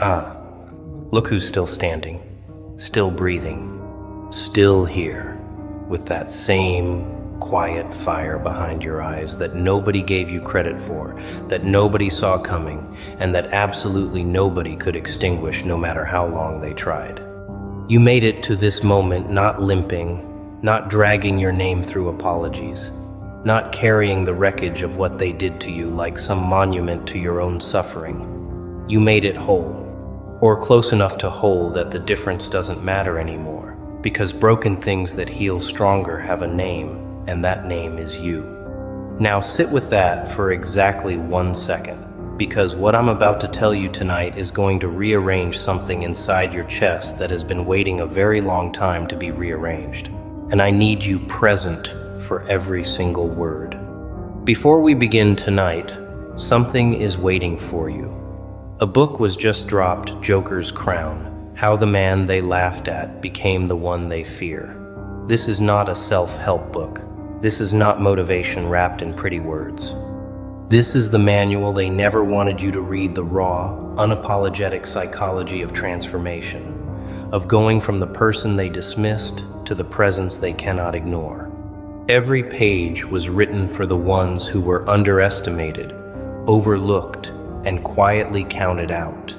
Ah, look who's still standing, still breathing, still here, with that same quiet fire behind your eyes that nobody gave you credit for, that nobody saw coming, and that absolutely nobody could extinguish no matter how long they tried. You made it to this moment not limping, not dragging your name through apologies, not carrying the wreckage of what they did to you like some monument to your own suffering. You made it whole. Or close enough to whole that the difference doesn't matter anymore, because broken things that heal stronger have a name, and that name is you. Now sit with that for exactly 1 second, because what I'm about to tell you tonight is going to rearrange something inside your chest that has been waiting a very long time to be rearranged. And I need you present for every single word. Before we begin tonight, something is waiting for you. A book was just dropped, Joker's Crown, How the Man They Laughed At Became the One They Fear. This is not a self-help book. This is not motivation wrapped in pretty words. This is the manual they never wanted you to read, the raw, unapologetic psychology of transformation, of going from the person they dismissed to the presence they cannot ignore. Every page was written for the ones who were underestimated, overlooked, and quietly counted out.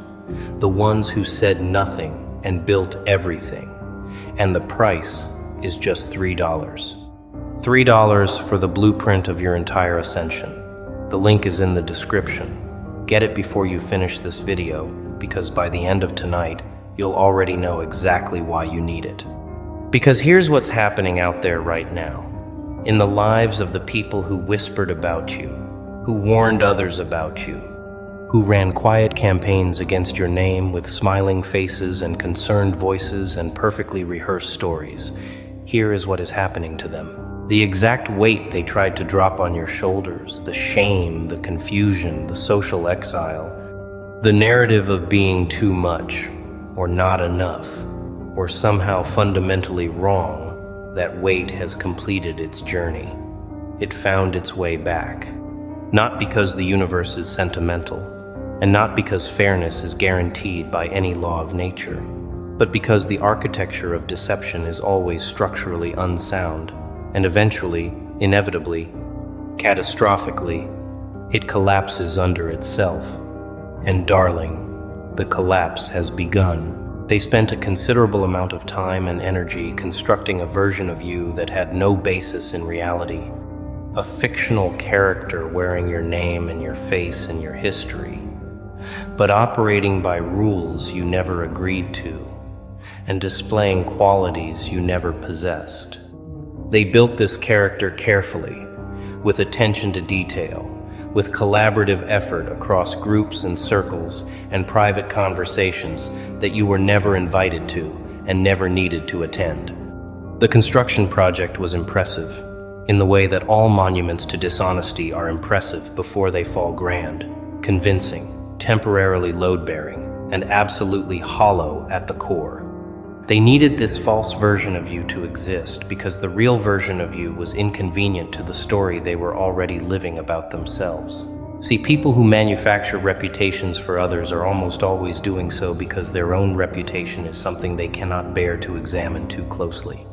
The ones who said nothing and built everything. And the price is just $3. $3 for the blueprint of your entire ascension. The link is in the description. Get it before you finish this video, because by the end of tonight, you'll already know exactly why you need it. Because here's what's happening out there right now. In the lives of the people who whispered about you, who warned others about you, who ran quiet campaigns against your name with smiling faces and concerned voices and perfectly rehearsed stories. Here is what is happening to them. The exact weight they tried to drop on your shoulders, the shame, the confusion, the social exile, the narrative of being too much, or not enough, or somehow fundamentally wrong, that weight has completed its journey. It found its way back. Not because the universe is sentimental, and not because fairness is guaranteed by any law of nature, but because the architecture of deception is always structurally unsound, and eventually, inevitably, catastrophically, it collapses under itself. And darling, the collapse has begun. They spent a considerable amount of time and energy constructing a version of you that had no basis in reality, a fictional character wearing your name and your face and your history, but operating by rules you never agreed to, and displaying qualities you never possessed. They built this character carefully, with attention to detail, with collaborative effort across groups and circles and private conversations that you were never invited to and never needed to attend. The construction project was impressive, in the way that all monuments to dishonesty are impressive before they fall grand, convincing, temporarily load-bearing, and absolutely hollow at the core. They needed this false version of you to exist because the real version of you was inconvenient to the story they were already living about themselves. See, people who manufacture reputations for others are almost always doing so because their own reputation is something they cannot bear to examine too closely.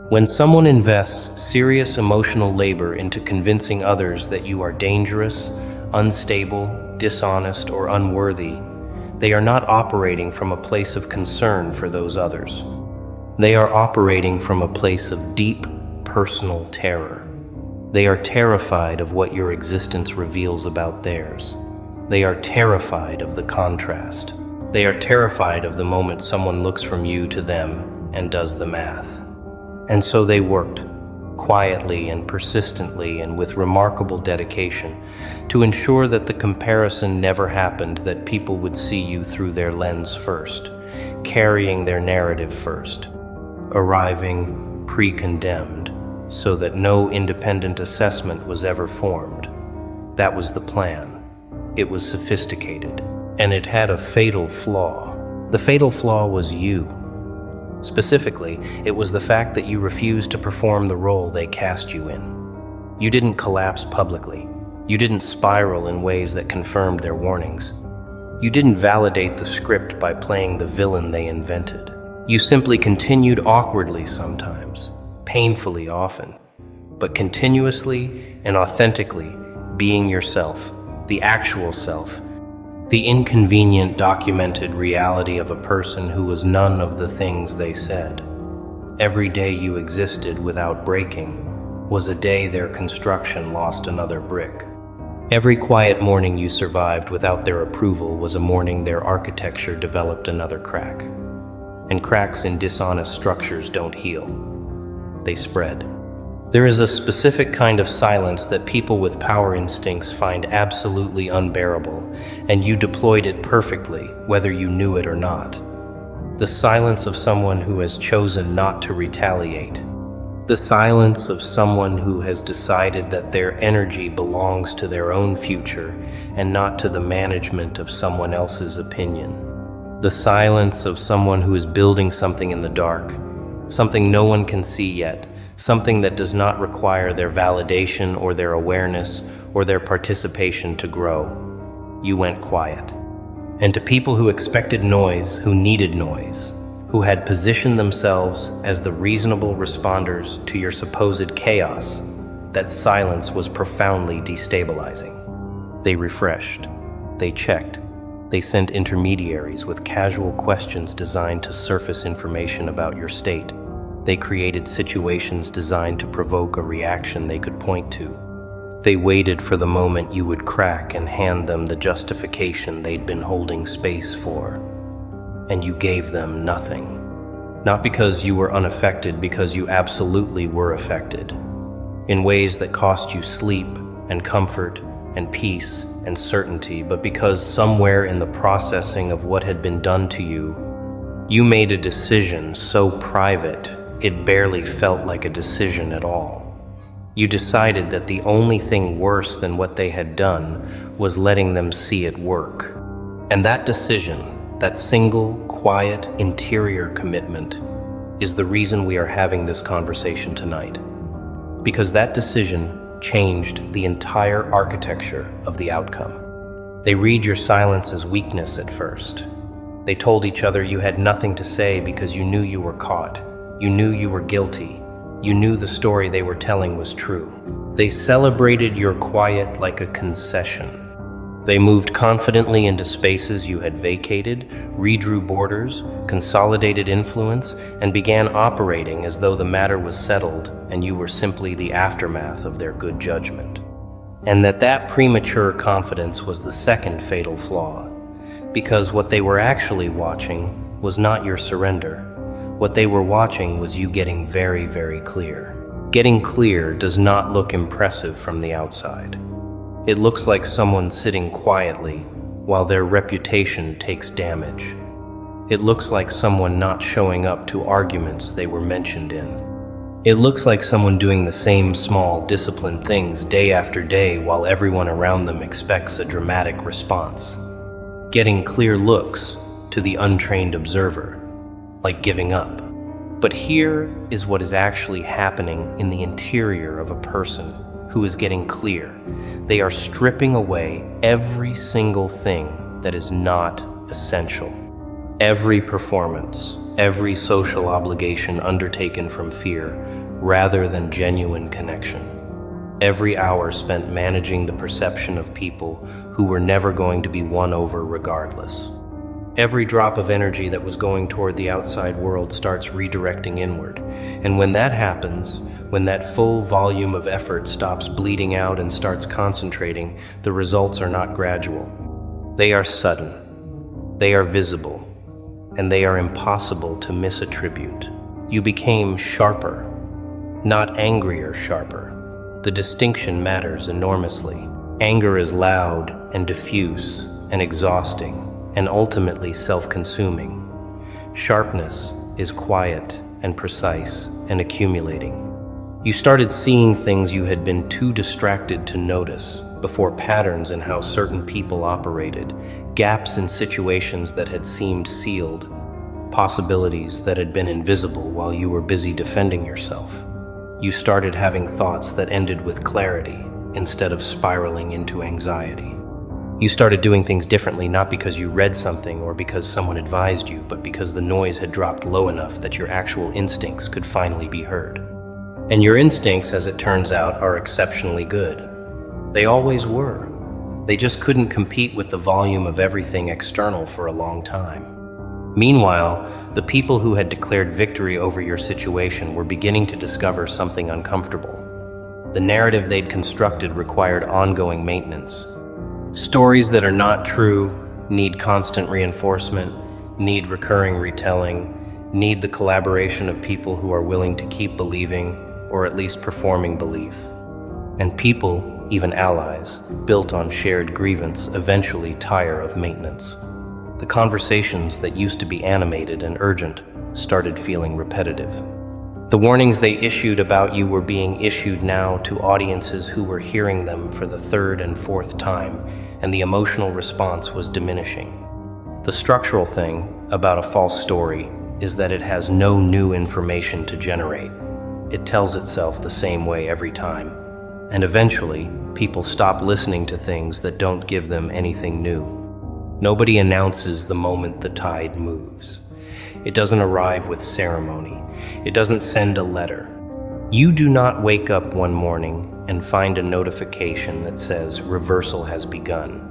When someone invests serious emotional labor into convincing others that you are dangerous, unstable, dishonest, or unworthy, they are not operating from a place of concern for those others. They are operating from a place of deep, personal terror. They are terrified of what your existence reveals about theirs. They are terrified of the contrast. They are terrified of the moment someone looks from you to them and does the math. And so they worked, quietly and persistently and with remarkable dedication, to ensure that the comparison never happened, that people would see you through their lens first, carrying their narrative first, arriving pre-condemned, so that no independent assessment was ever formed. That was the plan. It was sophisticated, and it had a fatal flaw. The fatal flaw was you. Specifically, it was the fact that you refused to perform the role they cast you in. You didn't collapse publicly. You didn't spiral in ways that confirmed their warnings. You didn't validate the script by playing the villain they invented. You simply continued awkwardly sometimes, painfully often, but continuously and authentically being yourself, the actual self, the inconvenient documented reality of a person who was none of the things they said. Every day you existed without breaking was a day their construction lost another brick. Every quiet morning you survived without their approval was a morning their architecture developed another crack. And cracks in dishonest structures don't heal. They spread. There is a specific kind of silence that people with power instincts find absolutely unbearable, and you deployed it perfectly, whether you knew it or not. The silence of someone who has chosen not to retaliate. The silence of someone who has decided that their energy belongs to their own future and not to the management of someone else's opinion. The silence of someone who is building something in the dark, something no one can see yet, something that does not require their validation or their awareness or their participation to grow. You went quiet. And to people who expected noise, who needed noise, who had positioned themselves as the reasonable responders to your supposed chaos, that silence was profoundly destabilizing. They refreshed, they checked, they sent intermediaries with casual questions designed to surface information about your state. They created situations designed to provoke a reaction they could point to. They waited for the moment you would crack and hand them the justification they'd been holding space for. And you gave them nothing. Not because you were unaffected, because you absolutely were affected. In ways that cost you sleep and comfort and peace and certainty, but because somewhere in the processing of what had been done to you, you made a decision so private it barely felt like a decision at all. You decided that the only thing worse than what they had done was letting them see it work. And that decision, that single, quiet, interior commitment, is the reason we are having this conversation tonight. Because that decision changed the entire architecture of the outcome. They read your silence as weakness at first. They told each other you had nothing to say because you knew you were caught. You knew you were guilty. You knew the story they were telling was true. They celebrated your quiet like a concession. They moved confidently into spaces you had vacated, redrew borders, consolidated influence, and began operating as though the matter was settled and you were simply the aftermath of their good judgment. And that premature confidence was the second fatal flaw, because what they were actually watching was not your surrender. What they were watching was you getting very, very clear. Getting clear does not look impressive from the outside. It looks like someone sitting quietly while their reputation takes damage. It looks like someone not showing up to arguments they were mentioned in. It looks like someone doing the same small, disciplined things day after day while everyone around them expects a dramatic response. Getting clear looks, to the untrained observer, like giving up. But here is what is actually happening in the interior of a person who is getting clear. They are stripping away every single thing that is not essential. Every performance, every social obligation undertaken from fear rather than genuine connection. Every hour spent managing the perception of people who were never going to be won over regardless. Every drop of energy that was going toward the outside world starts redirecting inward. And when that happens, when that full volume of effort stops bleeding out and starts concentrating, the results are not gradual. They are sudden. They are visible. And they are impossible to misattribute. You became sharper, not angrier sharper. The distinction matters enormously. Anger is loud and diffuse and exhausting, and ultimately self-consuming. Sharpness is quiet and precise and accumulating. You started seeing things you had been too distracted to notice before, patterns in how certain people operated, gaps in situations that had seemed sealed, possibilities that had been invisible while you were busy defending yourself. You started having thoughts that ended with clarity instead of spiraling into anxiety. You started doing things differently, not because you read something or because someone advised you, but because the noise had dropped low enough that your actual instincts could finally be heard. And your instincts, as it turns out, are exceptionally good. They always were. They just couldn't compete with the volume of everything external for a long time. Meanwhile, the people who had declared victory over your situation were beginning to discover something uncomfortable. The narrative they'd constructed required ongoing maintenance. Stories that are not true need constant reinforcement, need recurring retelling, need the collaboration of people who are willing to keep believing, or at least performing belief. And people, even allies, built on shared grievance, eventually tire of maintenance. The conversations that used to be animated and urgent started feeling repetitive. The warnings they issued about you were being issued now to audiences who were hearing them for the third and fourth time, and the emotional response was diminishing. The structural thing about a false story is that it has no new information to generate. It tells itself the same way every time. And eventually, people stop listening to things that don't give them anything new. Nobody announces the moment the tide moves. It doesn't arrive with ceremony. It doesn't send a letter. You do not wake up one morning and find a notification that says reversal has begun.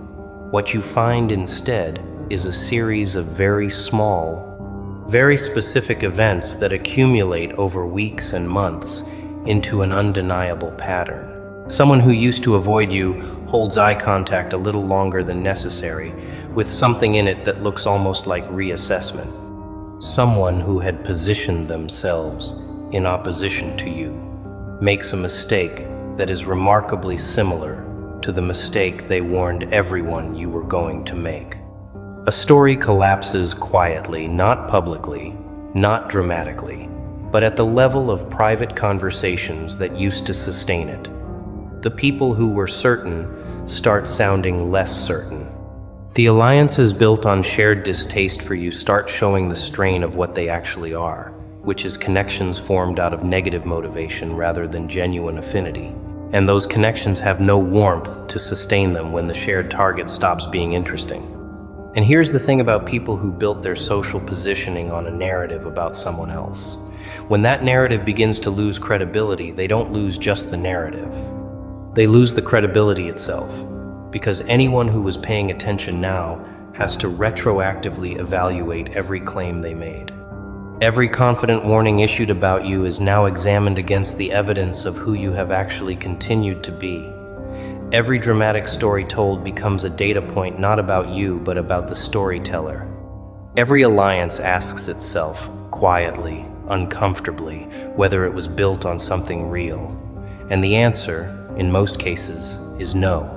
What you find instead is a series of very small, very specific events that accumulate over weeks and months into an undeniable pattern. Someone who used to avoid you holds eye contact a little longer than necessary, with something in it that looks almost like reassessment. Someone who had positioned themselves in opposition to you makes a mistake that is remarkably similar to the mistake they warned everyone you were going to make. A story collapses quietly, not publicly, not dramatically, but at the level of private conversations that used to sustain it. The people who were certain start sounding less certain. The alliances built on shared distaste for you start showing the strain of what they actually are, which is connections formed out of negative motivation rather than genuine affinity. And those connections have no warmth to sustain them when the shared target stops being interesting. And here's the thing about people who built their social positioning on a narrative about someone else. When that narrative begins to lose credibility, they don't lose just the narrative. They lose the credibility itself, because anyone who was paying attention now has to retroactively evaluate every claim they made. Every confident warning issued about you is now examined against the evidence of who you have actually continued to be. Every dramatic story told becomes a data point not about you, but about the storyteller. Every alliance asks itself, quietly, uncomfortably, whether it was built on something real. And the answer, in most cases, is no.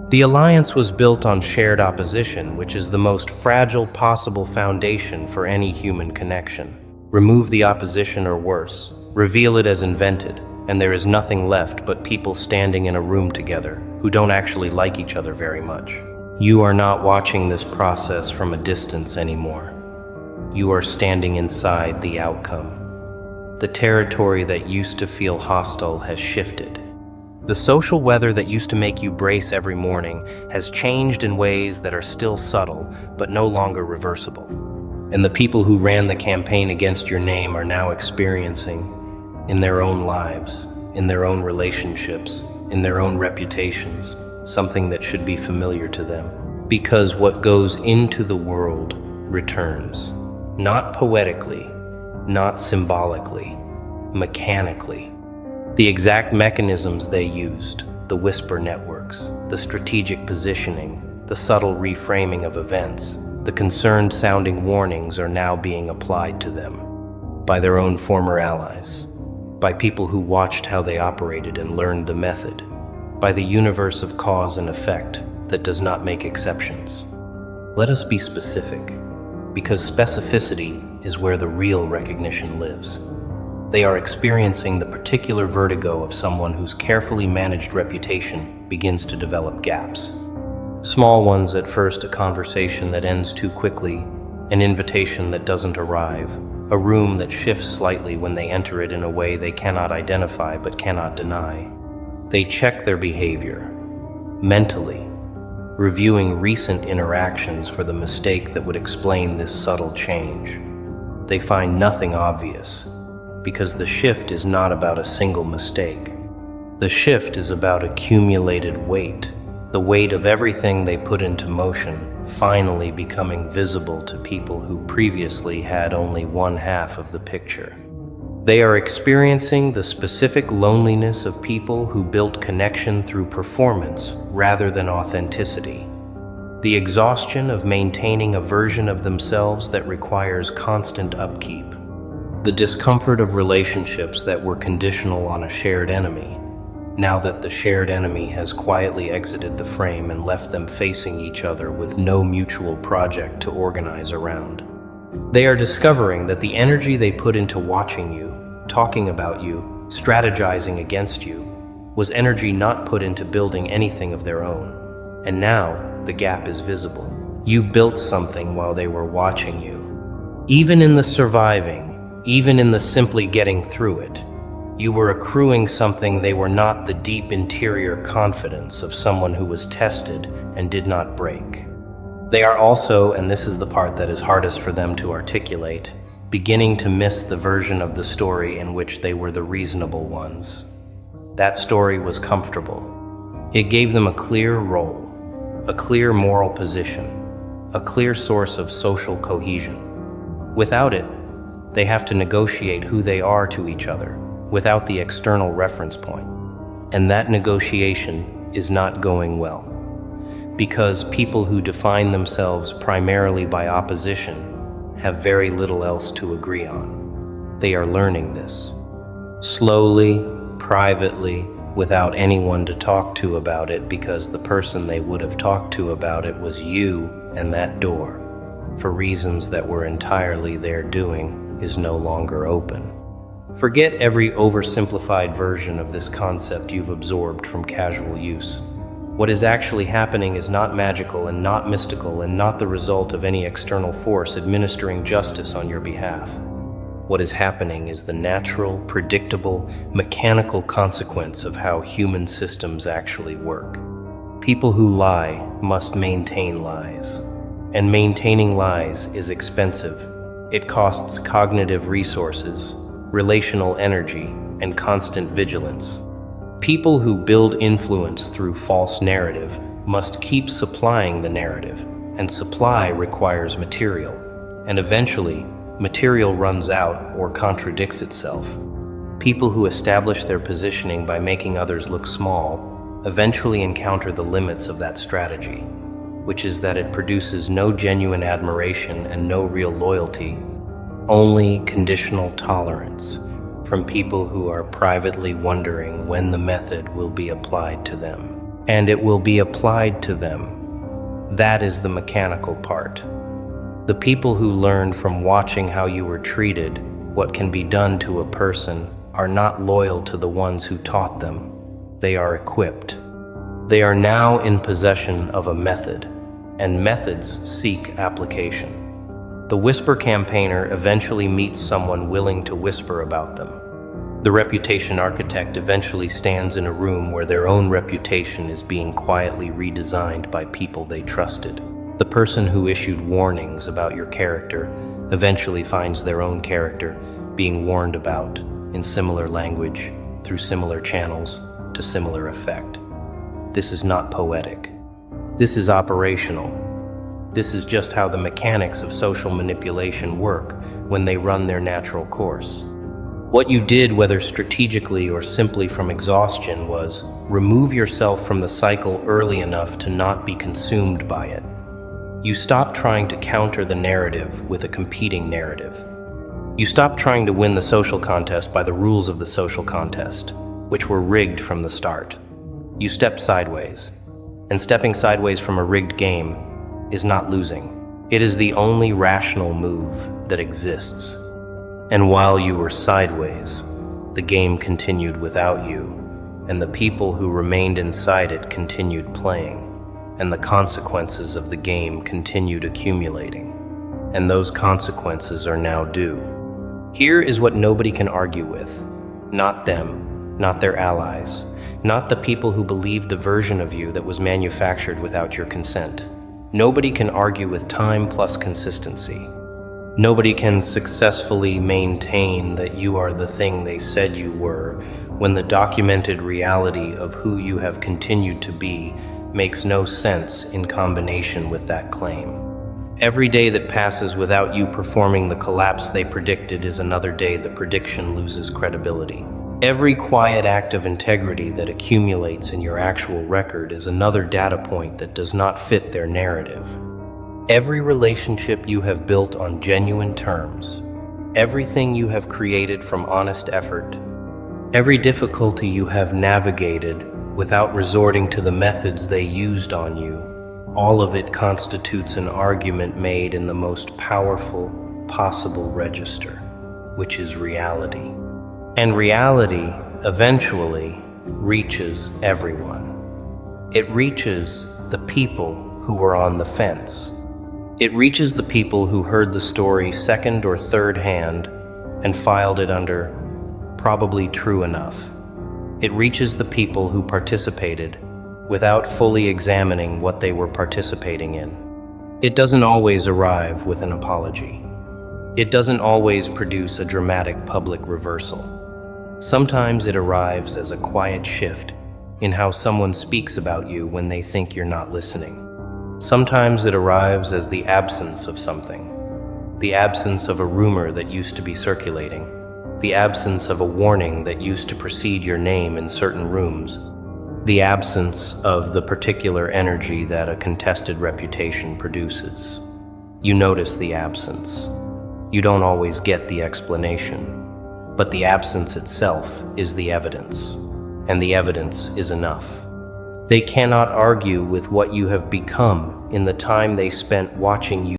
The alliance was built on shared opposition, which is the most fragile possible foundation for any human connection. Remove the opposition or worse, reveal it as invented, and there is nothing left but people standing in a room together who don't actually like each other very much. You are not watching this process from a distance anymore. You are standing inside the outcome. The territory that used to feel hostile has shifted. The social weather that used to make you brace every morning has changed in ways that are still subtle, but no longer reversible. And the people who ran the campaign against your name are now experiencing, in their own lives, in their own relationships, in their own reputations, something that should be familiar to them. Because what goes into the world returns. Not poetically, not symbolically, mechanically. The exact mechanisms they used, the whisper networks, the strategic positioning, the subtle reframing of events, the concerned-sounding warnings are now being applied to them by their own former allies, by people who watched how they operated and learned the method, by the universe of cause and effect that does not make exceptions. Let us be specific, because specificity is where the real recognition lives. They are experiencing the particular vertigo of someone whose carefully managed reputation begins to develop gaps. Small ones at first, a conversation that ends too quickly, an invitation that doesn't arrive, a room that shifts slightly when they enter it in a way they cannot identify but cannot deny. They check their behavior, mentally, reviewing recent interactions for the mistake that would explain this subtle change. They find nothing obvious, because the shift is not about a single mistake. The shift is about accumulated weight, the weight of everything they put into motion finally becoming visible to people who previously had only one half of the picture. They are experiencing the specific loneliness of people who built connection through performance rather than authenticity. The exhaustion of maintaining a version of themselves that requires constant upkeep. The discomfort of relationships that were conditional on a shared enemy, now that the shared enemy has quietly exited the frame and left them facing each other with no mutual project to organize around. They are discovering that the energy they put into watching you, talking about you, strategizing against you, was energy not put into building anything of their own. And now, the gap is visible. You built something while they were watching you. Even in the surviving, even in the simply getting through it, you were accruing something they were not, the deep interior confidence of someone who was tested and did not break. They are also, and this is the part that is hardest for them to articulate, beginning to miss the version of the story in which they were the reasonable ones. That story was comfortable. It gave them a clear role, a clear moral position, a clear source of social cohesion. Without it, they have to negotiate who they are to each other, without the external reference point. And that negotiation is not going well, because people who define themselves primarily by opposition have very little else to agree on. They are learning this. Slowly, privately, without anyone to talk to about it, because the person they would have talked to about it was you, and that door, for reasons that were entirely their doing, is no longer open. Forget every oversimplified version of this concept you've absorbed from casual use. What is actually happening is not magical and not mystical and not the result of any external force administering justice on your behalf. What is happening is the natural, predictable, mechanical consequence of how human systems actually work. People who lie must maintain lies. And maintaining lies is expensive. It costs cognitive resources, relational energy, and constant vigilance. People who build influence through false narrative must keep supplying the narrative, and supply requires material. And eventually, material runs out or contradicts itself. People who establish their positioning by making others look small eventually encounter the limits of that strategy, which is that it produces no genuine admiration and no real loyalty, only conditional tolerance from people who are privately wondering when the method will be applied to them. And it will be applied to them. That is the mechanical part. The people who learned from watching how you were treated what can be done to a person are not loyal to the ones who taught them. They are equipped. They are now in possession of a method, and methods seek application. The whisper campaigner eventually meets someone willing to whisper about them. The reputation architect eventually stands in a room where their own reputation is being quietly redesigned by people they trusted. The person who issued warnings about your character eventually finds their own character being warned about in similar language, through similar channels, to similar effect. This is not poetic. This is operational. This is just how the mechanics of social manipulation work when they run their natural course. What you did, whether strategically or simply from exhaustion, was remove yourself from the cycle early enough to not be consumed by it. You stopped trying to counter the narrative with a competing narrative. You stopped trying to win the social contest by the rules of the social contest, which were rigged from the start. You stepped sideways, and stepping sideways from a rigged game is not losing. It is the only rational move that exists. And while you were sideways, the game continued without you, and the people who remained inside it continued playing, and the consequences of the game continued accumulating, and those consequences are now due. Here is what nobody can argue with. Not them, not their allies, not the people who believed the version of you that was manufactured without your consent. Nobody can argue with time plus consistency. Nobody can successfully maintain that you are the thing they said you were when the documented reality of who you have continued to be makes no sense in combination with that claim. Every day that passes without you performing the collapse they predicted is another day the prediction loses credibility. Every quiet act of integrity that accumulates in your actual record is another data point that does not fit their narrative. Every relationship you have built on genuine terms, everything you have created from honest effort, every difficulty you have navigated without resorting to the methods they used on you, all of it constitutes an argument made in the most powerful possible register, which is reality. And reality eventually reaches everyone. It reaches the people who were on the fence. It reaches the people who heard the story second or third hand and filed it under probably true enough. It reaches the people who participated without fully examining what they were participating in. It doesn't always arrive with an apology. It doesn't always produce a dramatic public reversal. Sometimes it arrives as a quiet shift in how someone speaks about you when they think you're not listening. Sometimes it arrives as the absence of something, the absence of a rumor that used to be circulating, the absence of a warning that used to precede your name in certain rooms, the absence of the particular energy that a contested reputation produces. You notice the absence. You don't always get the explanation, but the absence itself is the evidence, and the evidence is enough. They cannot argue with what you have become in the time they spent watching you